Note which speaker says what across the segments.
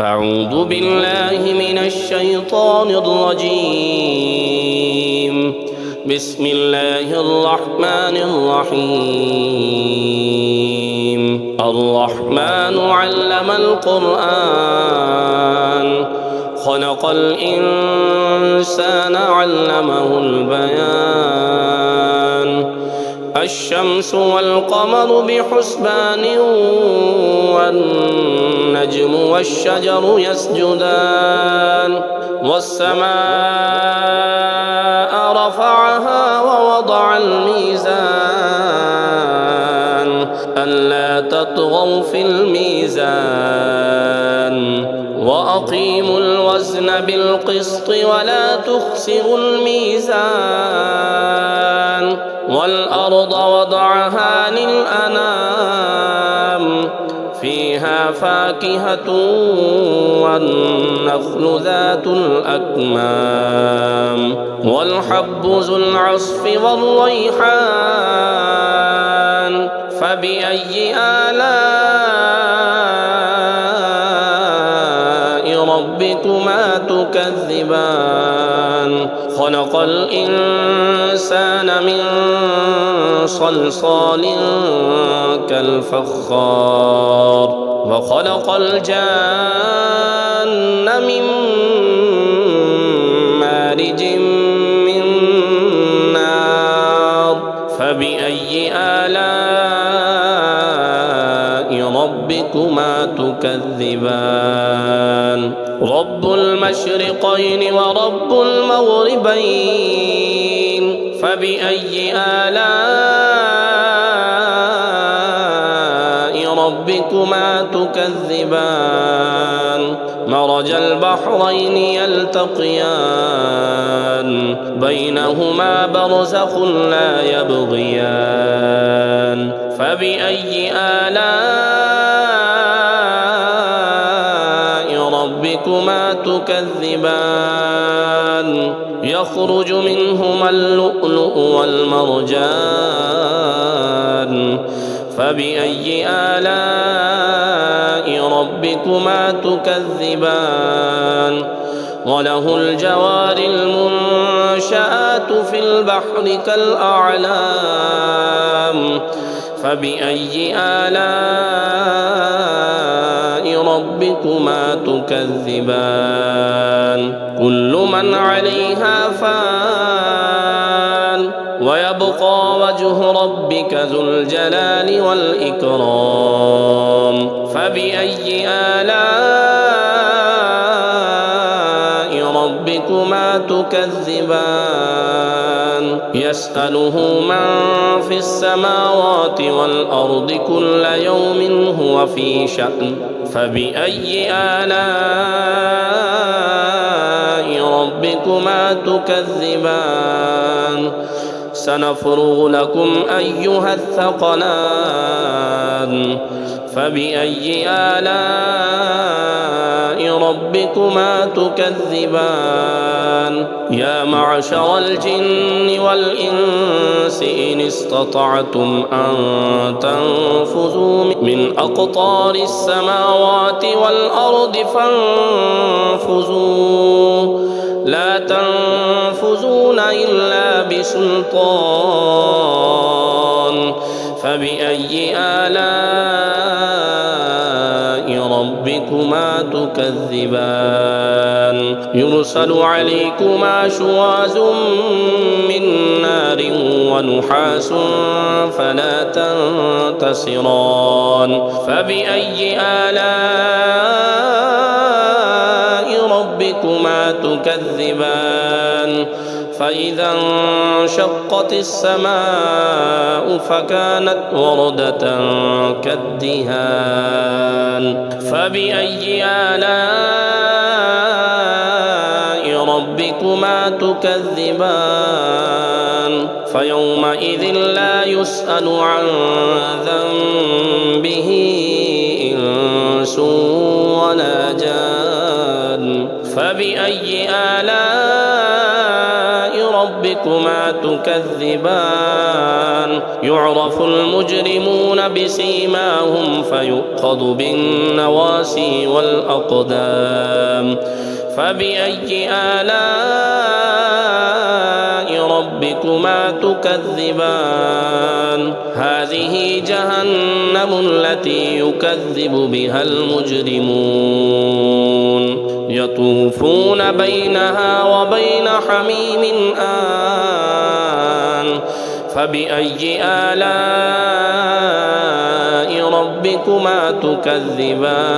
Speaker 1: أعوذ بالله من الشيطان الرجيم. بسم الله الرحمن الرحيم. الرحمن علم القرآن خلق الإنسان علمه البيان. الشمس والقمر بحسبان والنجم والشجر يسجدان. والسماء رفعها ووضع الميزان ألا تطغوا في الميزان وأقيموا الوزن بالقسط ولا تخسروا الميزان. والأرض وضعها للأنام فيها فاكهة والنخل ذات الأكمام والحب ذو العصف والريحان. فبأي آلاء ربكما تكذبان؟ خلق الإنسان من صلصال كالفخار وخلق الجان من مارج من نار. فبأي آلاء ربكما تكذبان؟ رب المشرقين ورب المغربين. فبأي آلاء ربكما تكذبان؟ مرج البحرين يلتقيان بينهما برزخ لا يبغيان. فبأي آلاء ربكما تكذبان؟ يخرج منهما اللؤلؤ والمرجان. فبأي آلاء ربكما تكذبان؟ وله الجوار المنشآت في البحر كالأعلام. فبأي آلاء ربكما تكذبان؟ كل من عليها فان ويبقى وجه ربك ذو الجلال والإكرام. فبأي آلاء ربكما تكذبان؟ يسأله من في السماوات والأرض كل يوم هو في شأن. فبأي آلاء ربكما تكذبان؟ سنفرغ لكم أيها الثقلان. فبأي آلاء ربكما تكذبان؟ يا معشر الجن والإنس إن استطعتم أن تنفذوا من أقطار السماوات والأرض فانفذوا لا تنفذون إلا بسلطان. فبأي آلاء ربكما تكذبان؟ يرسل عليكما شواظ من نار ونحاس فلا تنتصران. فبأي آلاء ربكما تكذبان؟ فإذا انشقت السماء فكانت وردة كالدهان. فبأي آلاء ربكما تكذبان؟ فيومئذ لا يسأل عن ذنبه إنس ولا جان. فبأي آلاء ربكما تكذبان يعرف المجرمون بسيماهم فيؤخذ بالنواسي والأقدام فبأي آلاء ربكما تكذبان هذه جهنم التي يكذب بها المجرمون يطوفون بينها وبين حميم آن فبأي آلاء ربكما تكذبان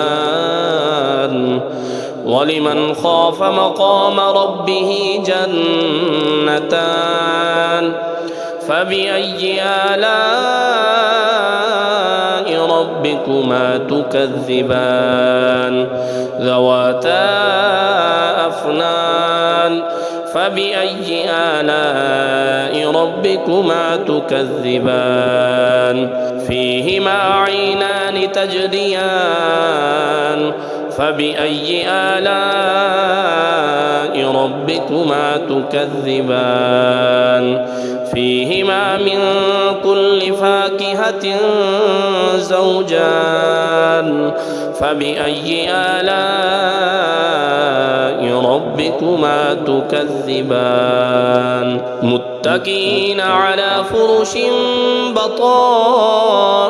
Speaker 1: ولمن خاف مقام ربه جنتان فبأي آلاء ربكما تكذبان ذواتا أفنان فبأي آلاء ربكما تكذبان فيهما عينان تجريان فبأي آلاء ربكما تكذبان فيهما من كل فاكهة زوجان فبأي آلاء ربكما تكذبان متكئين على فرش بطائنها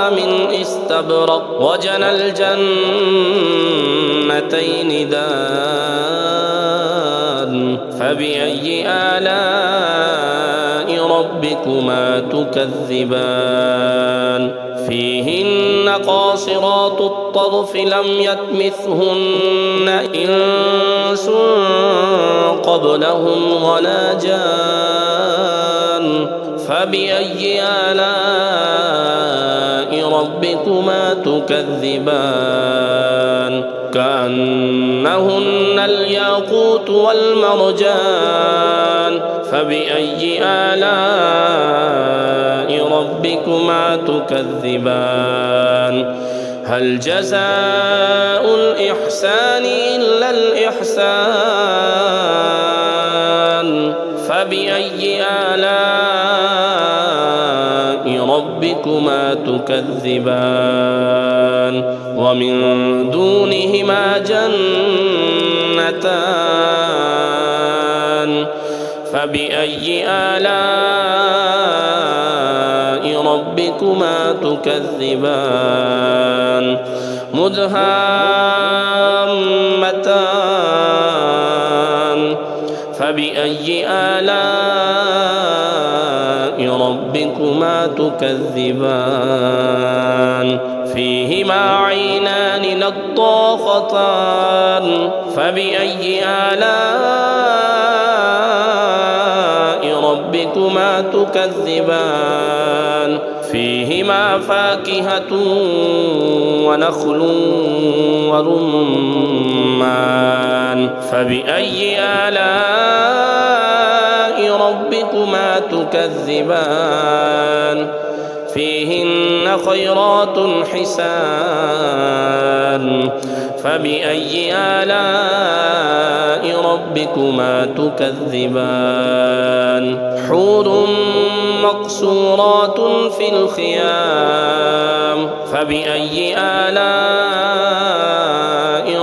Speaker 1: من استبرق وجنى الجنتين دان فبأي آلاء ربكما تكذبان فيهن قاصرات الطرف لم يطمثهن إنس قبلهم ولا جان فبأي آلاء ربكما تكذبان كأنهن الياقوت والمرجان فبأي آلاء ربكما تكذبان هل جزاء الإحسان إلا الإحسان فبأي آلاء ربكما تكذبان ومن دونهما جنتان فبأي آلاء ربكما تكذبان مدهامتان فبأي آلاء ربكما تكذبان فيهما عينان نضاختان فبأي آلاء ربكما تكذبان فيهما فاكهة ونخل ورمان فبأي آلاء ربكما تكذبان فيهن خيرات حسان فبأي آلاء ربكما تكذبان حور مقصورات في الخيام فبأي آلاء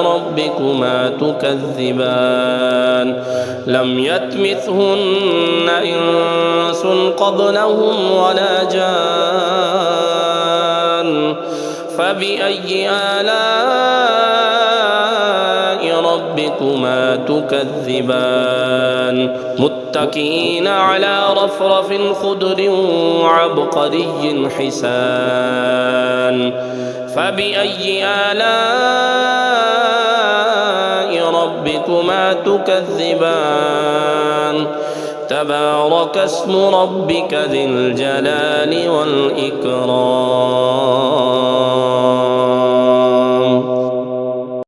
Speaker 1: ربكما تكذبان لم يطمثهن إنس قبلهم ولا جان فبأي آلاء ربكما تكذبان متكئين على رفرف خضر وعبقري حسان فبأي آلاء ربكما تكذبان تبارك اسم ربك ذي الجلال والإكرام